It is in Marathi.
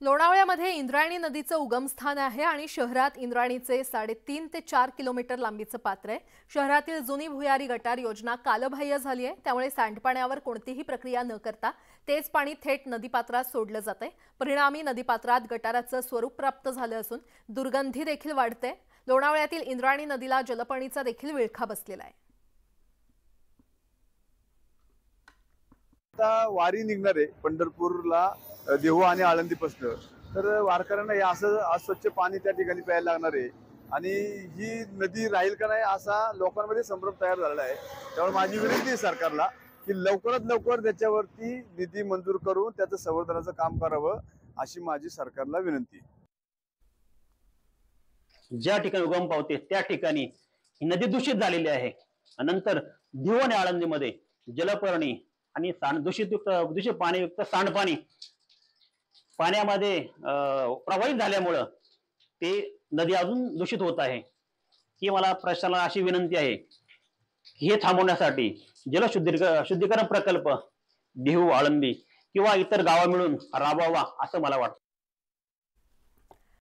लोणावळ्यामध्ये इंद्रायणी नदीचं उगमस्थान आहे आणि शहरात इंद्रायणीचे 3.5 ते 4 किलोमीटर लांबीचं पात्र आहे। शहरातील जुनी भुयारी गटार योजना कालबाह्य झाली आहे, त्यामुळे सांडपाण्यावर कोणतीही प्रक्रिया न करता तेच पाणी थेट नदीपात्रात सोडलं जातंय। परिणामी नदीपात्रात गटाराचं स्वरूप प्राप्त झालं असून दुर्गंधी देखील वाढते। लोणावळ्यातील इंद्रायणी नदीला जलपर्णीचा देखील विळखा बसलेला आहे। आता वारी निघणार आहे पंढरपूरला, देहू आणि आळंदीपासून। तर वारकऱ्यांना हे असं अस्वच्छ पाणी त्या ठिकाणी प्यायला लागणार आहे आणि ही नदी राहील का नाही असा लोकांमध्ये संभ्रम तयार झालेला आहे। त्यामुळे माझी विनंती आहे सरकारला की लवकरात लवकर त्याच्यावरती निधी मंजूर करून त्याचं संवर्धनाचं काम करावं, अशी माझी सरकारला विनंती आहे। ज्या ठिकाणी उगम पावते त्या ठिकाणी ही नदी दूषित झालेली आहे। नंतर देहू आणि आळंदीमध्ये जलपर्णी आणि दूषित पाणीयुक्त सांडपाणी पाण्यामध्ये प्रवाहित झाल्यामुळं ते नदी अजून दूषित होत आहे। ही मला प्रशासनाला अशी विनंती आहे की हे थांबवण्यासाठी शुद्धीकरण प्रकल्प देहू आळंदी किंवा इतर गावा मिळून राबवावा असं मला वाटतं।